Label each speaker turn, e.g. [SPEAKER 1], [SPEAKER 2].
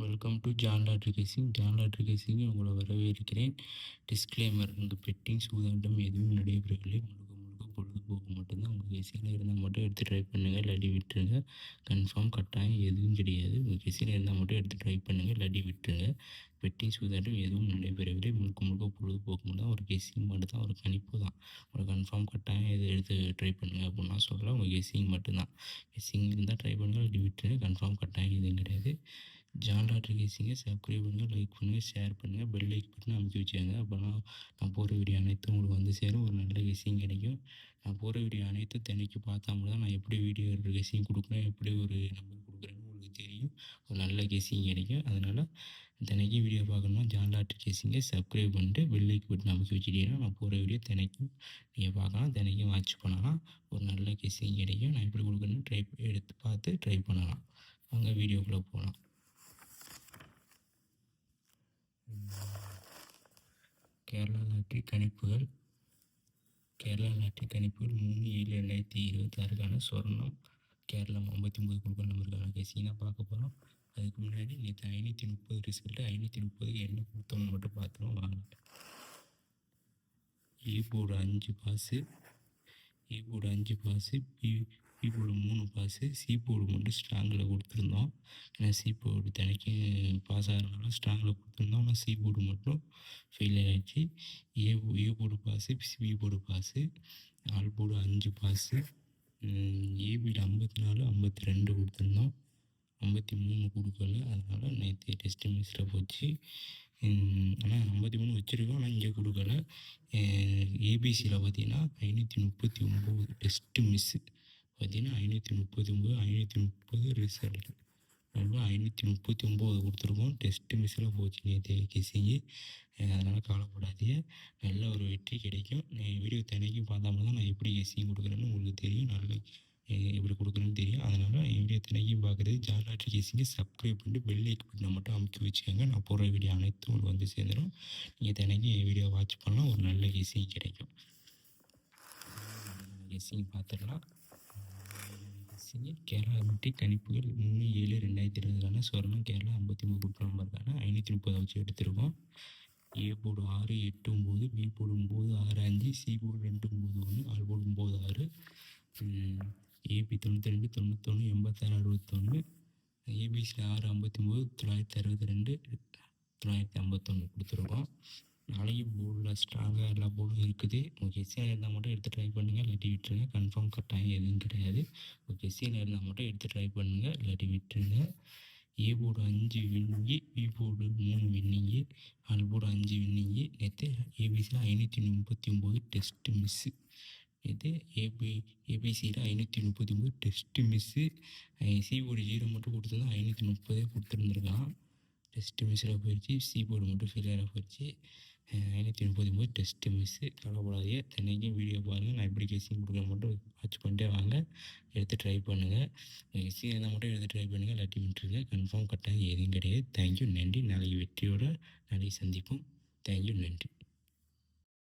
[SPEAKER 1] Welcome to John lottery casing. John lottery கேசிங் உங்களை வரவேற்கிறேன். Disclaimer: உங்கள் பெட்டிங் சூதாட்டம் எதுவும் நடைபெறவில்லை. முழுக்க முழுக்க பொழுதுபோக்கு மட்டும்தான். உங்கள் கேசிங்கில் இருந்தால் மட்டும் எடுத்து ட்ரை பண்ணுங்கள், இல்லாட்டி விட்டுருங்க. கன்ஃபார்ம் கட்டாயம் எதுவும் கிடையாது. உங்கள் கேசிங்கில் இருந்தால் மட்டும் எடுத்து ட்ரை பண்ணுங்கள், இல்லாட்டி விட்டுருங்க. பெட்டிங் சூதாட்டம் எதுவும் நடைபெறவில்லை. முழுக்க முழுக்க பொழுதுபோக்கு மட்டும் தான். ஒரு கெஸ்ஸிங் மட்டும் தான், ஒரு கணிப்பு தான். ஒரு கன்ஃபார்ம் கட்டாயம் எது எடுத்து ட்ரை பண்ணுங்கள் அப்படின்னா சொல்லலாம். உங்கள் கெஸ்ஸிங் மட்டும்தான். கெஸ்ஸிங் இருந்தால் ட்ரை பண்ணுங்கள், இல்லாட்டி விட்டுருங்க. கன்ஃபார்ம் கட்டாயம் எதுவும் கிடையாது. ஜான் லாட்ரி கேசிங்கை சப்ஸ்கிரைப் பண்ணுங்கள், லைக் பண்ணுங்கள், ஷேர் பண்ணுங்கள், பெல் லைக் பட்டன் அமைச்சு வச்சுக்கோங்க. அப்போனா நான் போகிற வீடியோ அனைத்தும் உங்களுக்கு வந்து சேரும். ஒரு நல்ல கெஸ்ஸிங் கிடைக்கும். நான் போகிற வீடியோ அனைத்தும் தினைக்கு பார்த்தா மட்டும் தான் நான் எப்படி வீடியோ கெஸ்ஸிங் கொடுக்குறேன், எப்படி ஒரு நம்பர் கொடுக்குறேன்னு உங்களுக்கு தெரியும். ஒரு நல்ல கெஸ்ஸிங் கிடைக்கும். அதனால் தினைக்கு வீடியோ பார்க்கணுன்னா ஜான் லாட்ரி கேசிங்கை சப்ஸ்கிரைப் பண்ணிட்டு பெல் லைக் பட்டன் அமைச்சு வச்சுட்டீங்கன்னா நான் போகிற வீடியோ தினைக்கும் நீங்கள் பார்க்கலாம், தினைக்கும் வாட்ச் பண்ணலாம். ஒரு நல்ல கெஸ்ஸிங் கிடைக்கும். நான் எப்படி கொடுக்குறேன்னு எடுத்து பார்த்து ட்ரை பண்ணலாம். வாங்க வீடியோக்குள்ளே போகலாம். கேரளா லாட்ரி கணிப்புகள். கேரளா லாட்ரி கணிப்புகள் 3/7/2026க்கான சொர்ணம் கேரளம் 59 குழுக்கள் நம்பருக்கான கேசிங் தான் பார்க்க போகிறோம். அதுக்கு முன்னாடி நேற்று 530 ரிசல்ட்டு 530 என்ன கொடுத்தோம்னு மட்டும் பார்த்துருவோம் வாங்க. A board 5 pass, A board 5 pass, B board 3 pass, C board மட்டும் ஸ்ட்ராங்கில் கொடுத்துருந்தோம். ஏன்னா சி போர்டு தினைக்கும் பாஸ் ஆகிறதுனால ஸ்ட்ராங்கில் கொடுத்துருந்தோம். ஆனால் சி போர்டு மட்டும் ஃபெயிலியர் ஆகிடுச்சு. A board pass, B board pass, all board 5 pass, ஏபியில் 54 52 கொடுத்துருந்தோம். 53 கொடுக்கல. அதனால் நேற்று டெஸ்ட்டு மிஸ்ஸில் போச்சு. ஆனால் 53 வச்சுருக்கோம், ஆனால் இங்கே கொடுக்கல. ஏபிசியில் பார்த்தீங்கன்னா 539 டெஸ்ட்டு மிஸ்ஸு பார்த்தீங்கன்னா 539 530 ரிசல்ட்டு. நல்லா 539 கொடுத்துருக்கோம். டெஸ்ட்டு மிஸ்ஸில் போச்சு நேற்று கெஸ்ஸிங்கு. அதனால் கவலைப்படாதீங்க, நல்ல ஒரு வெற்றி கிடைக்கும். வீடியோ தினைக்கும் பார்த்தாமல் தான் நான் எப்படி கெஸ்ஸிங் கொடுக்குறேன்னு உங்களுக்கு தெரியும். நல்ல எப்படி கொடுக்குறேன்னு தெரியும். அதனால் வீடியோ தினைக்கும் பார்க்குறது ஜான் லாட்ரி கேசிங்கை சப்ஸ்கிரைப் பண்ணிட்டு பெல் லைக் பட்டனை மட்டும் அமைக்க வச்சுக்கோங்க. நான் போடுற வீடியோ அனைத்தும் உங்களுக்கு வந்து சேர்ந்துடும். நீங்கள் தினைக்கும் என் வீடியோ வாட்ச் பண்ணலாம், ஒரு நல்ல கெஸ்ஸிங் கிடைக்கும். கெஸ்ஸிங் பார்த்துடலாம். கேரளா லாட்ரி கணிப்புகள் 3/7/2026க்கான சொர்ணம் கேரளா 53 குழுக்கள் நம்பருக்கான 530 வச்சு எடுத்திருக்கோம். A board 6 8 9, B board 9 6 5, C board 2 9 1, all board 9 6, AB 92 91 86 61, ஏபிசியில் 6 59 962 951 கொடுத்துருக்கோம். நாளைக்கு போர்டில் ஸ்ட்ராங்காக எல்லா போர்டும் இருக்குது. உங்கள் கெஸ்ஸியில் இருந்தால் மட்டும் எடுத்து ட்ரை பண்ணுங்கள், இல்லாட்டி விட்டுருங்க. கன்ஃபார்ம் கட்டாயம் எதுவும் கிடையாது. உங்கள் கெஸ்ஸியில் இருந்தால் மட்டும் எடுத்து ட்ரை பண்ணுங்கள், இல்லாட்டி விட்டுருங்க. A board 5 winning, B board 3 winning, all board 5 winning. நேற்று ஏபிசியில் 539 டெஸ்ட்டு மிஸ்ஸு. நேற்று ஏபிசியில் 539 டெஸ்ட்டு மிஸ்ஸு. சி போர்டு 0 மட்டும் கொடுத்துருந்தா 530 கொடுத்துருந்துருக்கான். டெஸ்ட்டு மிஸ்ஸில் போயிடுச்சு. சி போர்டு மட்டும் ஃபெயிலியராக போயிடுச்சு. 539 டெஸ்ட்டு மிஸ்ஸு. கவலைப்படாதீங்க, தினைக்கும் வீடியோ பாருங்கள். நான் எப்படி கெஸ்ஸிங் கொடுக்குறேன் மட்டும் வாட்ச் பண்ணிட்டே வாங்க, எடுத்து ட்ரை பண்ணுங்கள். கெஸ்ஸிங் இருந்தால் மட்டும் எடுத்து ட்ரை பண்ணுங்கள், இல்லாட்டி விட்டுருங்க. கன்ஃபார்ம் கட்டாயம் எதுவும் கிடையாது. தேங்க்யூ, நன்றி. நாளைக்கு வெற்றியோட நாளைக்கு சந்திப்போம். தேங்க்யூ, நன்றி.